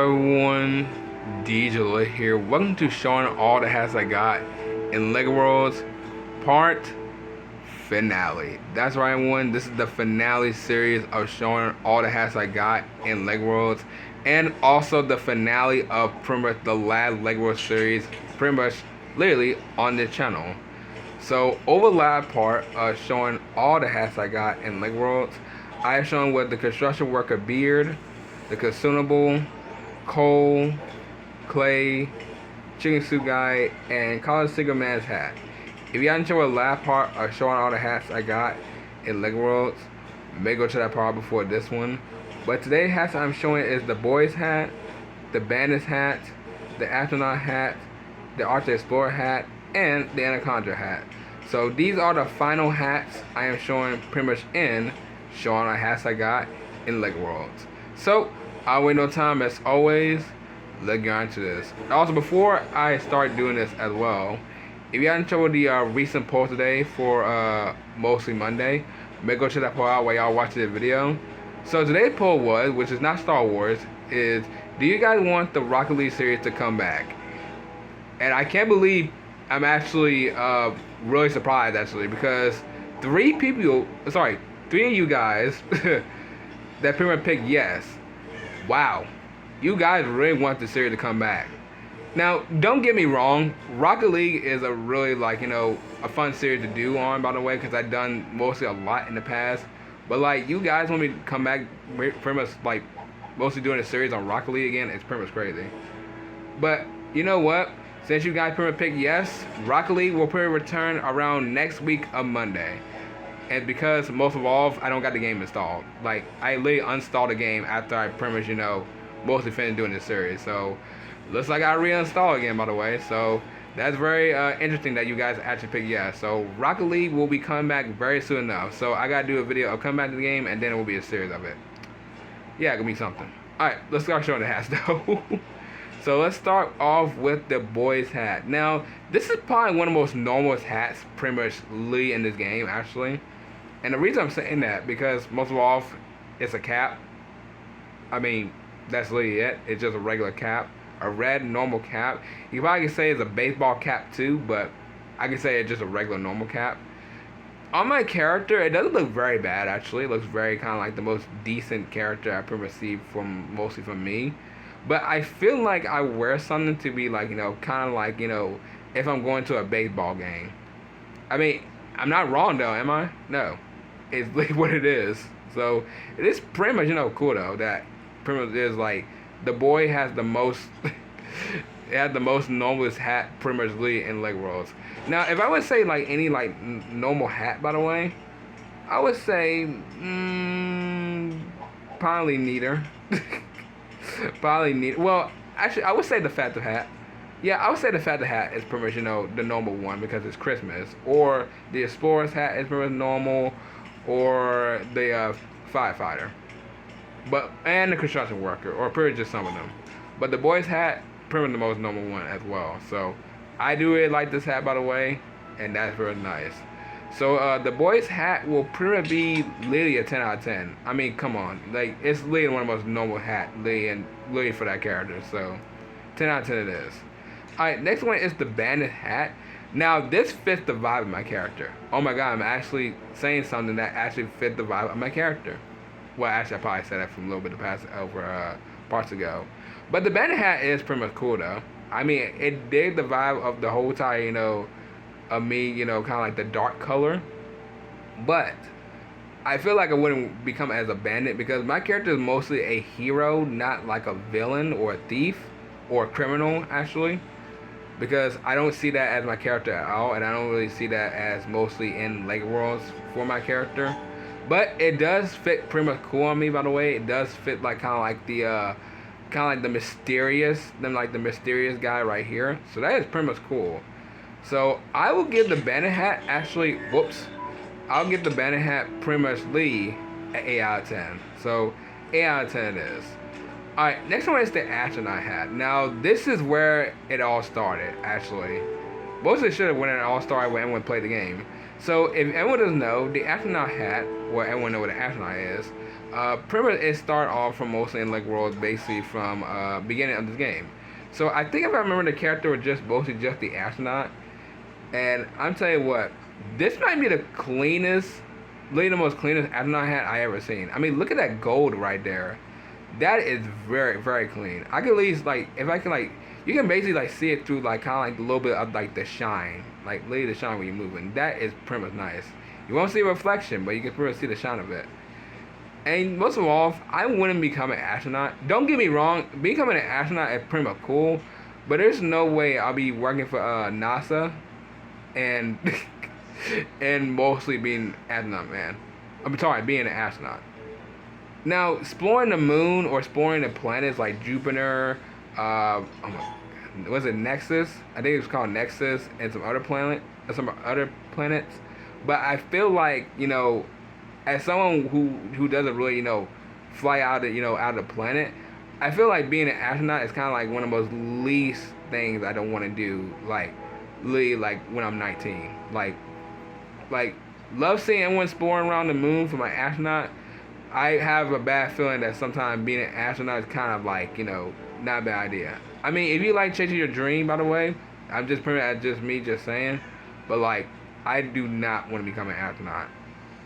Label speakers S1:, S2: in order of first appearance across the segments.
S1: everyone? DJ Lit here. Welcome to showing all the hats I got in LEGO Worlds part finale. That's right, everyone. This is the finale series of showing all the hats I got in LEGO Worlds, and also the finale of pretty much the last LEGO Worlds series, pretty much literally on this channel. So over the last part of showing all the hats I got in LEGO Worlds, I have shown with the construction worker beard, the consumable, coal, clay, chicken soup guy, and college single man's hat. If you haven't shown the last part of showing all the hats I got in LEGO Worlds, may go to that part before this one. But today's hats I'm showing is the boys hat, the bandit hat, the astronaut hat, the Arctic Explorer hat, and the Anaconda hat. So these are the final hats I am showing pretty much in showing the hats I got in LEGO Worlds. So I'll wait no time, as always. Let's get into this. Also, before I start doing this as well, if you haven't checked the recent poll today for Mostly Monday, make go check that poll out while y'all watching the video. So today's poll was, which is not Star Wars, is do you guys want the Rocket League series to come back? And I can't believe I'm actually really surprised, actually, because three of you guys that pretty much picked yes. Wow, you guys really want the series to come back. Now, don't get me wrong, Rocket League is a really, a fun series to do on, by the way, because I've done mostly a lot in the past. But, you guys want me to come back pretty much, mostly doing a series on Rocket League again, it's pretty much crazy. But, you know what? Since you guys pretty much picked yes, Rocket League will probably return around next week on Monday. And because most of all, I don't got the game installed. I literally uninstalled the game after I pretty much, mostly finished doing this series. So, looks like I reinstall again, by the way. So, that's very interesting that you guys actually picked yes. So, Rocket League will be coming back very soon enough. So, I gotta do a video of coming back to the game, and then it will be a series of it. Yeah, it's gonna be something. Alright, let's start showing the hats, though. So, let's start off with the boys hat. Now, this is probably one of the most normalest hats, pretty much Lee in this game, actually. And the reason I'm saying that, because most of all, it's a cap. I mean, that's literally it. It's just a regular cap. A red normal cap. You probably could say it's a baseball cap too, but I can say it's just a regular normal cap. On my character, it doesn't look very bad, actually. It looks very kind of like the most decent character I've ever received mostly from me. But I feel like I wear something to be kind of like, if I'm going to a baseball game. I mean, I'm not wrong though, am I? No. It's like what it is. So it is pretty much cool though that pretty much is the boy has the most it had the most normalest hat pretty much in LEGO Worlds. Now if I would say any normal hat, by the way, I would say probably neither. Probably neither. Well, actually I would say the Factor hat. Yeah, I would say the Factor hat is pretty much the normal one because it's Christmas. Or the Explorer's hat is pretty much normal. Or the firefighter, and the construction worker, or pretty much just some of them. But the boy's hat, pretty much the most normal one as well. So I do really like this hat, by the way, and that's really nice. So the boy's hat will pretty much be literally a 10 out of 10. I mean, come on, it's literally one of the most normal hat, literally for that character. So 10 out of 10 it is. All right, next one is the bandit hat. Now, this fits the vibe of my character. Oh my god, I'm actually saying something that actually fit the vibe of my character. Well, actually, I probably said that from a little bit of past over parts ago. But the bandit hat is pretty much cool, though. I mean, it did the vibe of the whole time, of me, kind of like the dark color. But I feel like I wouldn't become as a bandit because my character is mostly a hero, not like a villain or a thief or a criminal, actually. Because I don't see that as my character at all, and I don't really see that as mostly in LEGO Worlds for my character. But it does fit pretty much cool on me, by the way. It does fit the mysterious, the mysterious guy right here. So that is pretty much cool. So I will give the bandit hat I'll give the bandit hat pretty much Lee an 8 out of 10. So 8 out of 10 it is. Alright, next one is the astronaut hat. Now, this is where it all started, actually. Mostly should have when it all started when everyone played the game. So, if everyone doesn't know, the astronaut hat, well, everyone knows what an astronaut is, pretty much it started off from mostly in Lego Worlds, basically from beginning of this game. So I think if I remember, the character was just mostly just the astronaut. And I'm telling you what, this might be the cleanest, literally the most cleanest astronaut hat I ever seen. I mean, look at that gold right there. That is very, very clean. I can at least, like, if I can, like, you can basically, like, see it through, like, kind of like a little bit of, like, the shine. Like, literally the shine when you're moving. That is pretty much nice. You won't see a reflection, but you can pretty much see the shine of it. And most of all, I wouldn't become an astronaut. Don't get me wrong, becoming an astronaut is pretty much cool, but there's no way I'll be working for NASA and and mostly being an astronaut, man. I'm sorry, being an astronaut. Now, exploring the moon or exploring the planets like Jupiter, oh my God, was it Nexus? I think it was called Nexus, and some other planets. But I feel like, as someone who doesn't really, fly out of out of the planet, I feel like being an astronaut is kind of like one of the most least things I don't want to do. Like, literally, like when I'm 19, like love seeing everyone exploring around the moon for my astronaut. I have a bad feeling that sometimes being an astronaut is kind of like, not a bad idea. I mean, if you like chasing your dream, by the way, I'm just pretty much just me just saying, but like, I do not want to become an astronaut.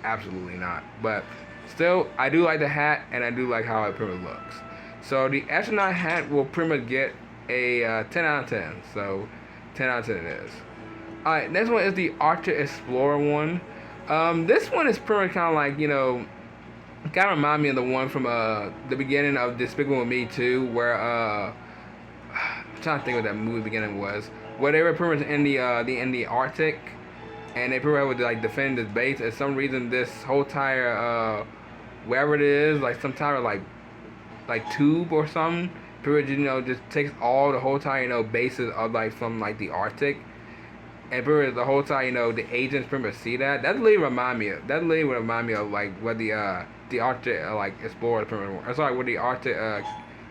S1: Absolutely not. But still, I do like the hat, and I do like how it pretty much looks. So the astronaut hat will pretty much get a 10 out of 10. So 10 out of 10 it is. Alright, next one is the Arctic Explorer one. This one is pretty much kind of like, kind of remind me of the one from the beginning of Despicable Me 2, where I'm trying to think what that movie beginning was, where they were pretty much in the Arctic, and they pretty much would like defend this base. For some reason, this whole entire wherever it is, like some type of like tube or something, pretty much, just takes all the whole entire bases of like from like the Arctic. And pretty much the whole time, the agents pretty much see that. That literally would remind me of like what the Arctic like explorers pretty much. Or sorry, what the Arctic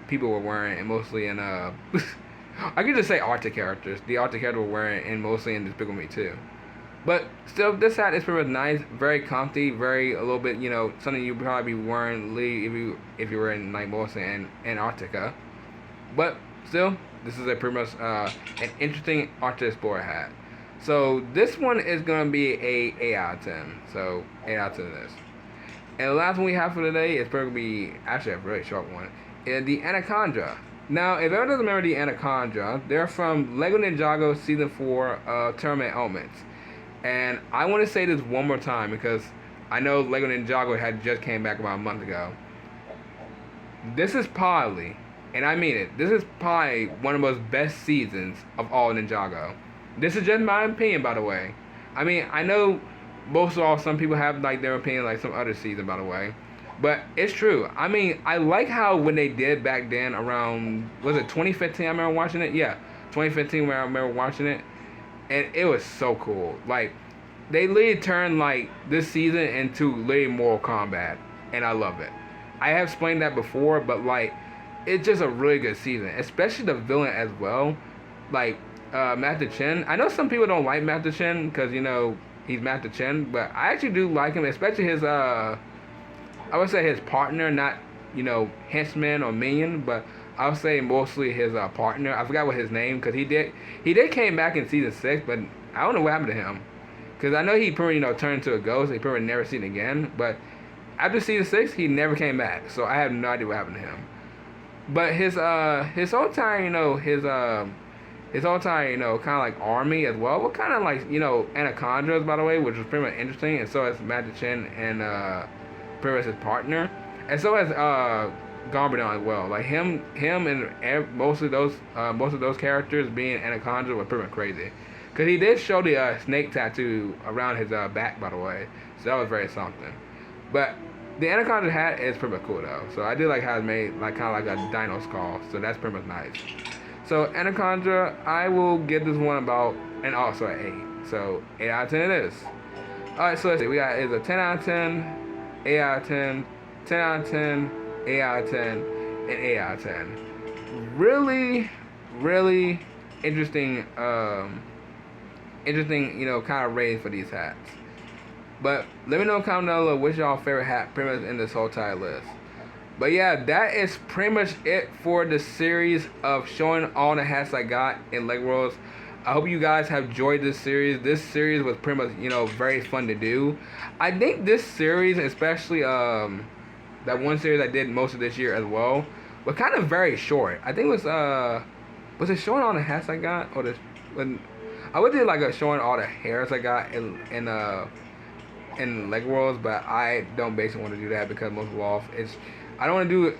S1: people were wearing, and mostly in I could just say Arctic characters. The Arctic characters were wearing, and mostly in Despicable Me too. But still, this hat is pretty much nice, very comfy, very a little bit, something you'd probably be wearing if you were in like mostly in Antarctica. But still, this is a pretty much an interesting Arctic Explorer hat. So this one is going to be a 8 out of 10. So 8 out of 10 this. And the last one we have for today is probably going to be actually a very short one. Is the Anaconda. Now, if everyone doesn't remember the Anaconda, they're from Lego Ninjago Season 4 Tournament Elements. And I want to say this one more time because I know Lego Ninjago had just came back about a month ago. This is probably, and I mean it, this is probably one of the most best seasons of all Ninjago. This is just my opinion, by the way. I mean, I know most of all, some people have like their opinion like some other season, by the way. But it's true. I mean, I like how when they did back then around, was it 2015 I remember watching it? Yeah, 2015 when I remember watching it. And it was so cool. Like, they literally turned like this season into literally Mortal Kombat. And I love it. I have explained that before, but like, it's just a really good season. Especially the villain as well. Like, Master Chen. I know some people don't like Master Chen because he's Master Chen, but I actually do like him, especially his I would say his partner, not henchman or minion, but I would say mostly his partner. I forgot what his name, because he did came back in season 6, but I don't know what happened to him, because I know he pretty turned into a ghost. He probably never seen it again, but after season 6 he never came back, so I have no idea what happened to him. But his whole time his whole time, kind of like army as well. What kind of like, Anacondas, by the way, which was pretty much interesting. And so is Master Chen and pretty much his partner. And so is Garbodon as well. Like him and most of those characters being Anaconda were pretty much crazy. Because he did show the snake tattoo around his back, by the way. So that was very something. But the Anaconda hat is pretty much cool though. So I do like how it's made like kind of like a dino skull. So that's pretty much nice. So Anaconda, I will give this one about, and also an 8. So 8 out of 10 it is. Alright, so let's see. We got is a 10 out of 10, 8 out of 10, 10 out of 10, 8 out of 10, and 8 out of 10. Really, really interesting, kind of rating for these hats. But let me know in the comment down below which y'all favorite hat pretty much in this whole entire list. But yeah, that is pretty much it for the series of showing all the hats I got in Lego Worlds. I hope you guys have enjoyed this series. This series was pretty much, very fun to do. I think this series, especially that one series I did most of this year as well, was kind of very short. I think it was it showing all the hats I got, or when I would do like a showing all the hairs I got in Lego Worlds, but I don't basically want to do that because most of all, I want to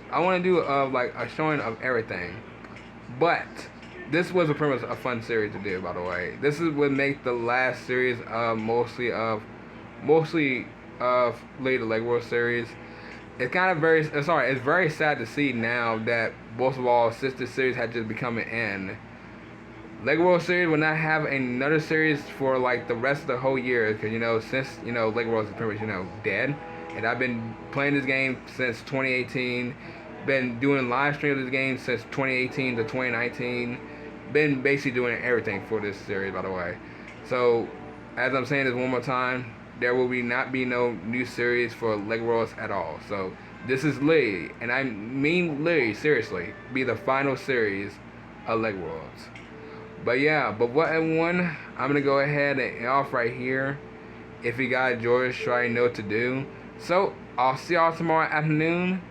S1: do like a showing of everything. But this was pretty much a fun series to do, by the way. This is what makes the last series mostly of later Lego World series. It's kind of it's very sad to see now that most of all sister series had just become an end. Lego World series will not have another series for like the rest of the whole year, because since Lego World is pretty much dead, and I've been playing this game since 2018, been doing live streams of this game since 2018 to 2019, been basically doing everything for this series, by the way. So as I'm saying this one more time, there will not be no new series for Lego Worlds at all. So this is literally, and I mean literally, seriously, be the final series of Lego Worlds. But yeah, but what everyone, I'm gonna go ahead and off right here. If you guys enjoyed, try and know what to do. So I'll see y'all tomorrow afternoon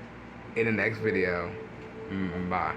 S1: in the next video. Bye.